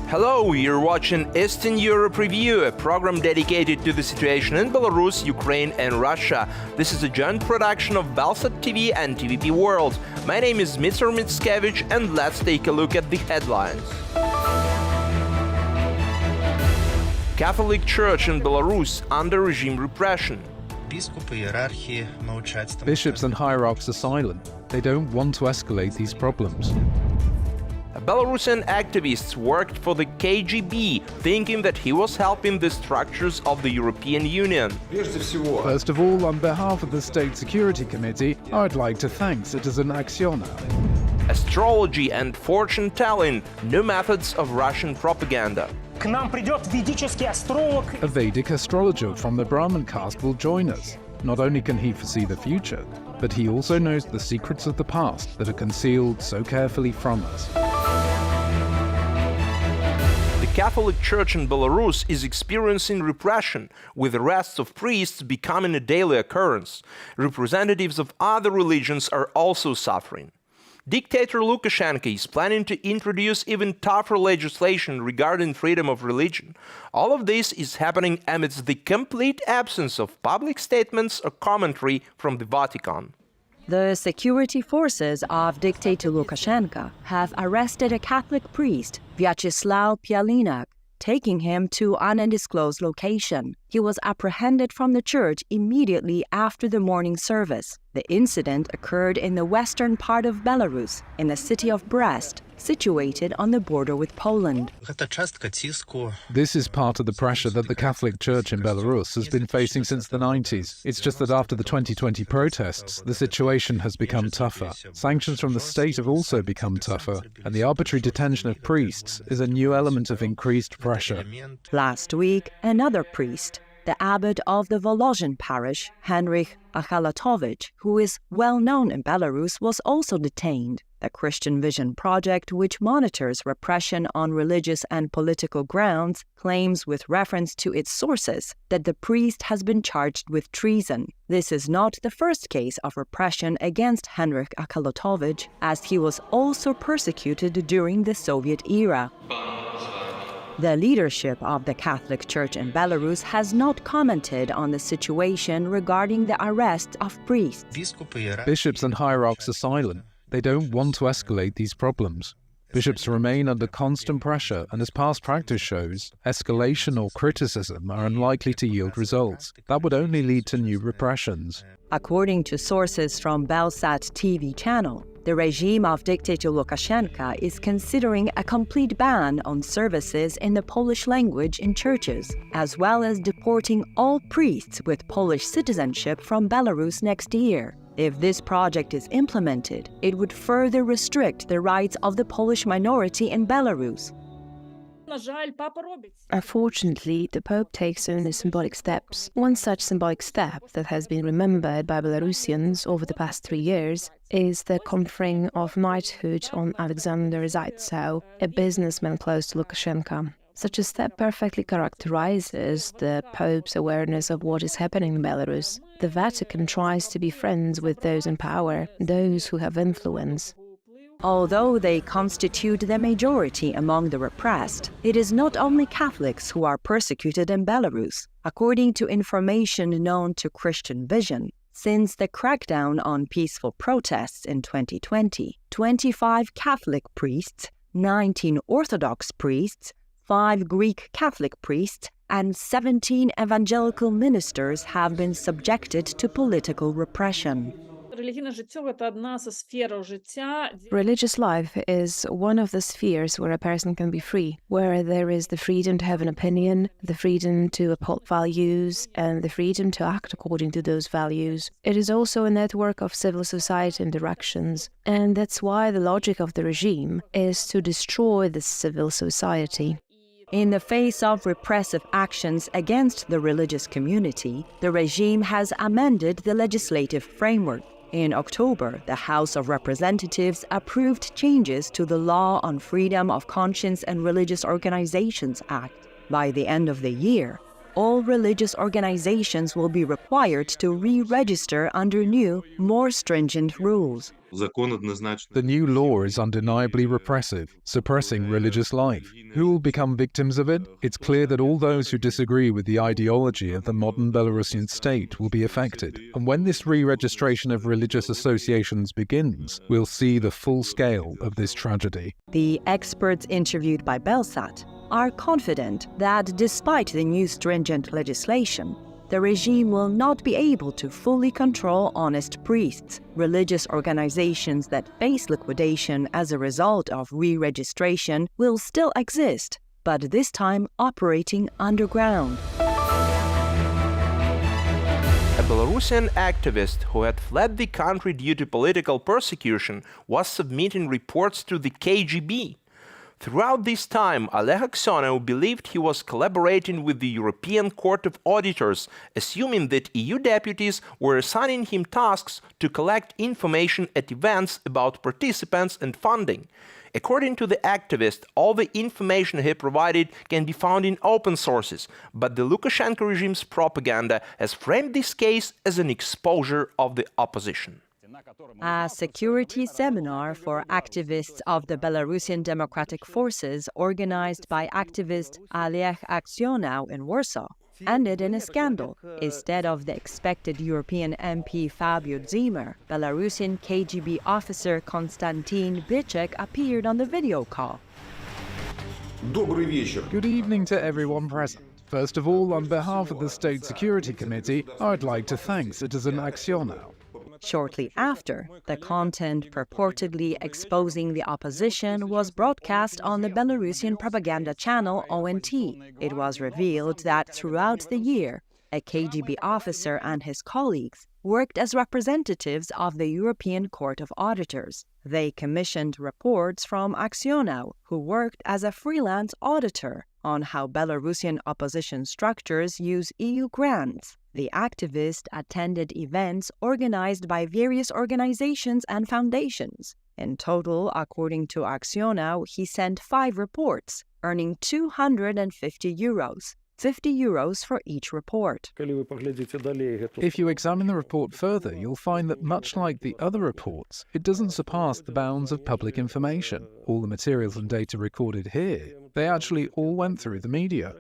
Hello, you're watching Eastern Europe Review, a program dedicated to the situation in Belarus, Ukraine and Russia. This is a joint production of BELSAT TV and TVP World. My name is Mr. Mitskevich, and let's take a look at the headlines. Catholic Church in Belarus under regime repression. Bishops and hierarchs are silent. They don't want to escalate these problems. Belarusian activists worked for the KGB, thinking that he was helping the structures of the European Union. First of all, on behalf of the State Security Committee, I'd like to thank citizen Aksiona. Astrology and fortune-telling, new methods of Russian propaganda. A Vedic astrologer from the Brahmin caste will join us. Not only can he foresee the future, but he also knows the secrets of the past that are concealed so carefully from us. The Catholic Church in Belarus is experiencing repression, with arrests of priests becoming a daily occurrence. Representatives of other religions are also suffering. Dictator Lukashenka is planning to introduce even tougher legislation regarding freedom of religion. All of this is happening amidst the complete absence of public statements or commentary from the Vatican. The security forces of dictator Lukashenka have arrested a Catholic priest, Vyacheslav Pialinak, taking him to an undisclosed location. He was apprehended from the church immediately after the morning service. The incident occurred in the western part of Belarus, in the city of Brest, situated on the border with Poland. This is part of the pressure that the Catholic Church in Belarus has been facing since the 90s. It's just that after the 2020 protests, the situation has become tougher. Sanctions from the state have also become tougher, and the arbitrary detention of priests is a new element of increased pressure. Last week, another priest, the abbot of the Volozhin parish, Henryk Achalatovich, who is well known in Belarus, was also detained. The Christian Vision Project, which monitors repression on religious and political grounds, claims with reference to its sources that the priest has been charged with treason. This is not the first case of repression against Henryk Achalatovich, as he was also persecuted during the Soviet era. The leadership of the Catholic Church in Belarus has not commented on the situation regarding the arrest of priests. Bishops and hierarchs are silent. They don't want to escalate these problems. Bishops remain under constant pressure, and as past practice shows, escalation or criticism are unlikely to yield results. That would only lead to new repressions. According to sources from BELSAT TV channel, the regime of dictator Lukashenka is considering a complete ban on services in the Polish language in churches, as well as deporting all priests with Polish citizenship from Belarus next year. If this project is implemented, it would further restrict the rights of the Polish minority in Belarus. Unfortunately, the Pope takes only symbolic steps. One such symbolic step that has been remembered by Belarusians over the past 3 years is the conferring of knighthood on Alexander Zaitsev, a businessman close to Lukashenka. Such a step perfectly characterizes the Pope's awareness of what is happening in Belarus. The Vatican tries to be friends with those in power, those who have influence. Although they constitute the majority among the repressed, it is not only Catholics who are persecuted in Belarus. According to information known to Christian Vision, since the crackdown on peaceful protests in 2020, 25 Catholic priests, 19 Orthodox priests, 5 Greek Catholic priests, and 17 evangelical ministers have been subjected to political repression. Religious life is one of the spheres where a person can be free, where there is the freedom to have an opinion, the freedom to uphold values, and the freedom to act according to those values. It is also a network of civil society interactions, and that's why the logic of the regime is to destroy this civil society. In the face of repressive actions against the religious community, the regime has amended the legislative framework. In October, the House of Representatives approved changes to the Law on Freedom of Conscience and Religious Organizations Act. By the end of the year, all religious organizations will be required to re-register under new, more stringent rules. The new law is undeniably repressive, suppressing religious life. Who will become victims of it? It's clear that all those who disagree with the ideology of the modern Belarusian state will be affected. And when this re-registration of religious associations begins, we'll see the full scale of this tragedy. The experts interviewed by BELSAT are confident that despite the new stringent legislation, the regime will not be able to fully control honest priests. Religious organizations that face liquidation as a result of re-registration will still exist, but this time operating underground. A Belarusian activist who had fled the country due to political persecution was submitting reports to the KGB. Throughout this time, Oleg Aksyonov believed he was collaborating with the European Court of Auditors, assuming that EU deputies were assigning him tasks to collect information at events about participants and funding. According to the activist, all the information he provided can be found in open sources, but the Lukashenko regime's propaganda has framed this case as an exposure of the opposition. A security seminar for activists of the Belarusian Democratic Forces organized by activist Oleg Aksyonov in Warsaw ended in a scandal. Instead of the expected European MP Fabio Zimmer, Belarusian KGB officer Konstantin Bychek appeared on the video call. Good evening to everyone present. First of all, on behalf of the State Security Committee, I'd like to thank Citizen Aksyonov. Shortly after, the content purportedly exposing the opposition was broadcast on the Belarusian propaganda channel ONT. It was revealed that throughout the year, a KGB officer and his colleagues worked as representatives of the European Court of Auditors. They commissioned reports from Aksyonov, who worked as a freelance auditor, on how Belarusian opposition structures use EU grants. The activist attended events organized by various organizations and foundations. In total, according to Aksyonov, he sent 5 reports, earning €250. 50 euros for each report. If you examine the report further, you'll find that much like the other reports, it doesn't surpass the bounds of public information. All the materials and data recorded here, they actually all went through the media.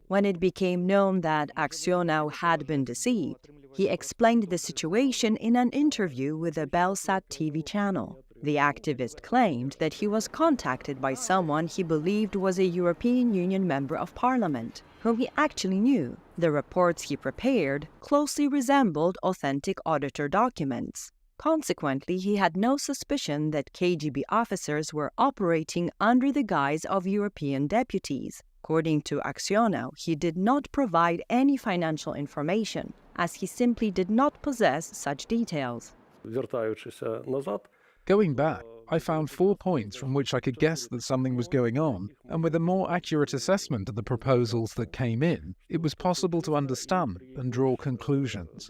When it became known that Aksyonov had been deceived, he explained the situation in an interview with the BELSAT TV channel. The activist claimed that he was contacted by someone he believed was a European Union member of parliament, whom he actually knew. The reports he prepared closely resembled authentic auditor documents. Consequently, he had no suspicion that KGB officers were operating under the guise of European deputies. According to Aksyonov, he did not provide any financial information, as he simply did not possess such details. Going back, I found 4 points from which I could guess that something was going on, and with a more accurate assessment of the proposals that came in, it was possible to understand and draw conclusions.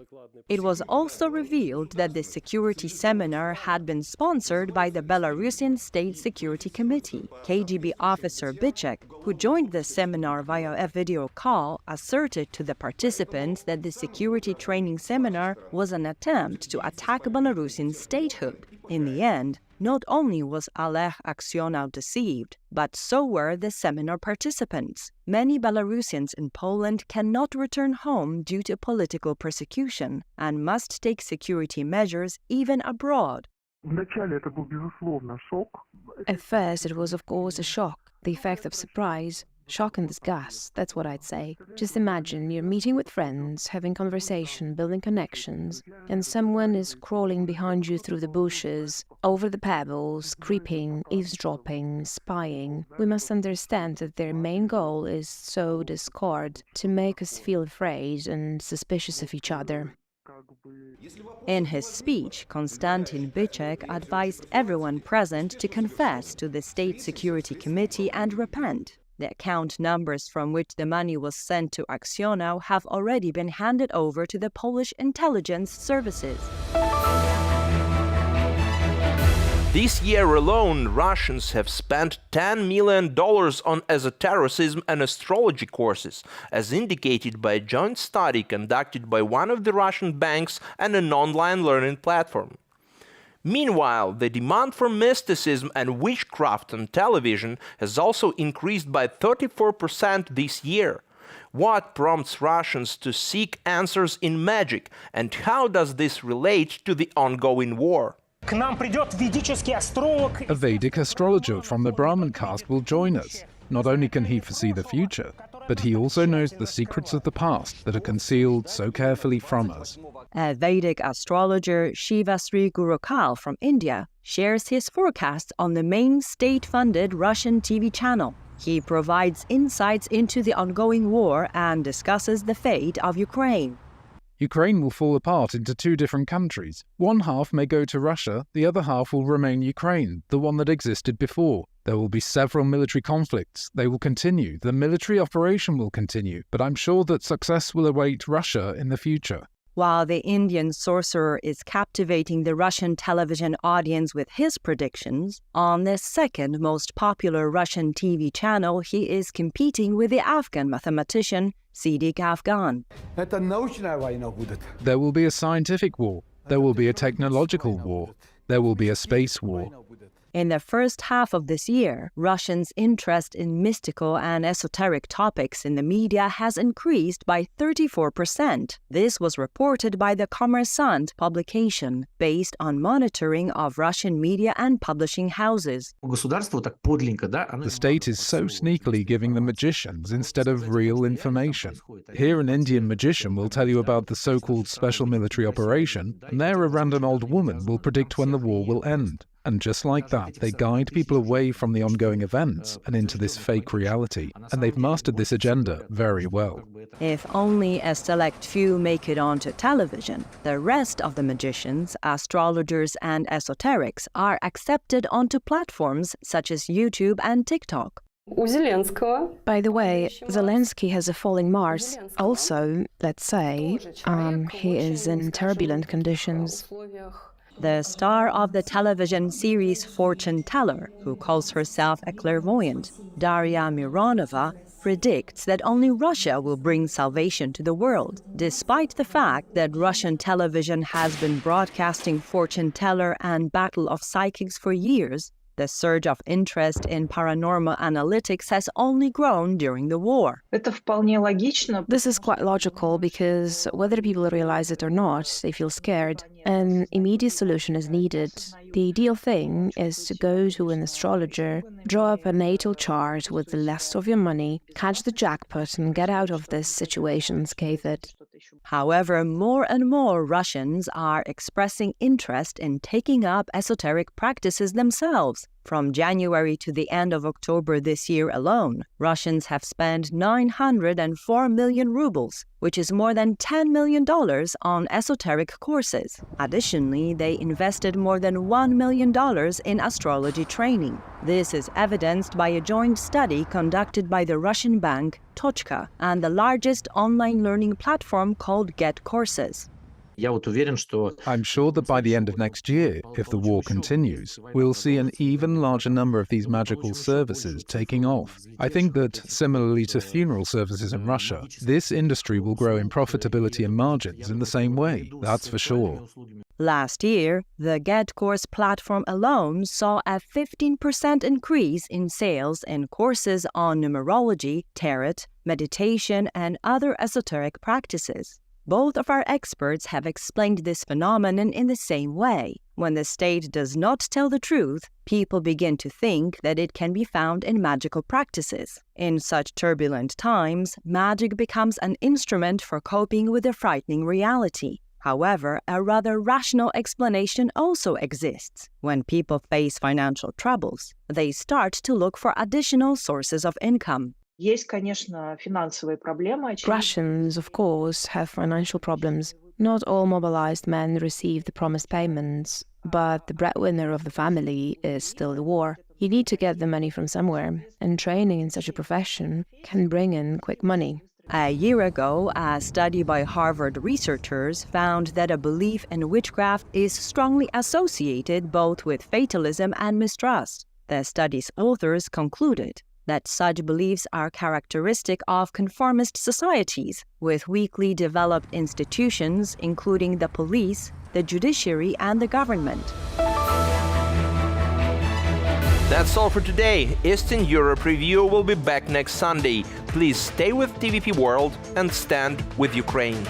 It was also revealed that the security seminar had been sponsored by the Belarusian State Security Committee. KGB officer Bychek, who joined the seminar via a video call, asserted to the participants that the security training seminar was an attempt to attack Belarusian statehood. In the end, not only was Oleg Aksyonov deceived, but so were the seminar participants. Many Belarusians in Poland cannot return home due to political persecution and must take security measures even abroad. At first, it was of course a shock, the effect of surprise. Shock and disgust, that's what I'd say. Just imagine you're meeting with friends, having conversation, building connections, and someone is crawling behind you through the bushes, over the pebbles, creeping, eavesdropping, spying. We must understand that their main goal is to sow discord, to make us feel afraid and suspicious of each other. In his speech, Konstantin Bychek advised everyone present to confess to the State Security Committee and repent. The account numbers from which the money was sent to Aksyonov have already been handed over to the Polish intelligence services. This year alone, Russians have spent $10 million on esotericism and astrology courses, as indicated by a joint study conducted by one of the Russian banks and an online learning platform. Meanwhile, the demand for mysticism and witchcraft on television has also increased by 34% this year. What prompts Russians to seek answers in magic, and how does this relate to the ongoing war? A Vedic astrologer from the Brahmin caste will join us. Not only can he foresee the future, but he also knows the secrets of the past that are concealed so carefully from us. A Vedic astrologer Shivasri Gurukal from India shares his forecasts on the main state-funded Russian TV channel. He provides insights into the ongoing war and discusses the fate of Ukraine. Ukraine will fall apart into two different countries. One half may go to Russia, the other half will remain Ukraine, the one that existed before. There will be several military conflicts. They will continue. The military operation will continue, but I'm sure that success will await Russia in the future. While the Indian sorcerer is captivating the Russian television audience with his predictions, on the second most popular Russian TV channel, he is competing with the Afghan mathematician Siddiq Afghan. There will be a scientific war. There will be a technological war. There will be a space war. In the first half of this year, Russians' interest in mystical and esoteric topics in the media has increased by 34%. This was reported by the Kommersant publication, based on monitoring of Russian media and publishing houses. The state is so sneakily giving the magicians instead of real information. Here an Indian magician will tell you about the so-called special military operation, and there a random old woman will predict when the war will end. And just like that, they guide people away from the ongoing events and into this fake reality. And they've mastered this agenda very well. If only a select few make it onto television, the rest of the magicians, astrologers, and esoterics are accepted onto platforms such as YouTube and TikTok. By the way, Zelensky has a falling Mars. Also, let's say, he is in turbulent conditions. The star of the television series Fortune Teller, who calls herself a clairvoyant, Daria Mironova, predicts that only Russia will bring salvation to the world. Despite the fact that Russian television has been broadcasting Fortune Teller and Battle of Psychics for years, the surge of interest in paranormal analytics has only grown during the war. This is quite logical because whether people realize it or not, they feel scared. An immediate solution is needed. The ideal thing is to go to an astrologer, draw up a natal chart with the list of your money, catch the jackpot and get out of this situation unscathed. However, more and more Russians are expressing interest in taking up esoteric practices themselves. From January to the end of October this year alone, Russians have spent 904 million rubles, which is more than $10 million on esoteric courses. Additionally, they invested more than $1 million in astrology training. This is evidenced by a joint study conducted by the Russian bank Tochka and the largest online learning platform called Get Courses. I'm sure that by the end of next year, if the war continues, we'll see an even larger number of these magical services taking off. I think that, similarly to funeral services in Russia, this industry will grow in profitability and margins in the same way, that's for sure. Last year, the Get Course platform alone saw a 15% increase in sales in courses on numerology, tarot, meditation, and other esoteric practices. Both of our experts have explained this phenomenon in the same way. When the state does not tell the truth, people begin to think that it can be found in magical practices. In such turbulent times, magic becomes an instrument for coping with a frightening reality. However, a rather rational explanation also exists. When people face financial troubles, they start to look for additional sources of income. Russians, of course, have financial problems. Not all mobilized men receive the promised payments, but the breadwinner of the family is still the war. You need to get the money from somewhere, and training in such a profession can bring in quick money. A year ago, a study by Harvard researchers found that a belief in witchcraft is strongly associated both with fatalism and mistrust. The study's authors concluded that such beliefs are characteristic of conformist societies, with weakly developed institutions, including the police, the judiciary, and the government. That's all for today. Eastern Europe Review will be back next Sunday. Please stay with TVP World and stand with Ukraine.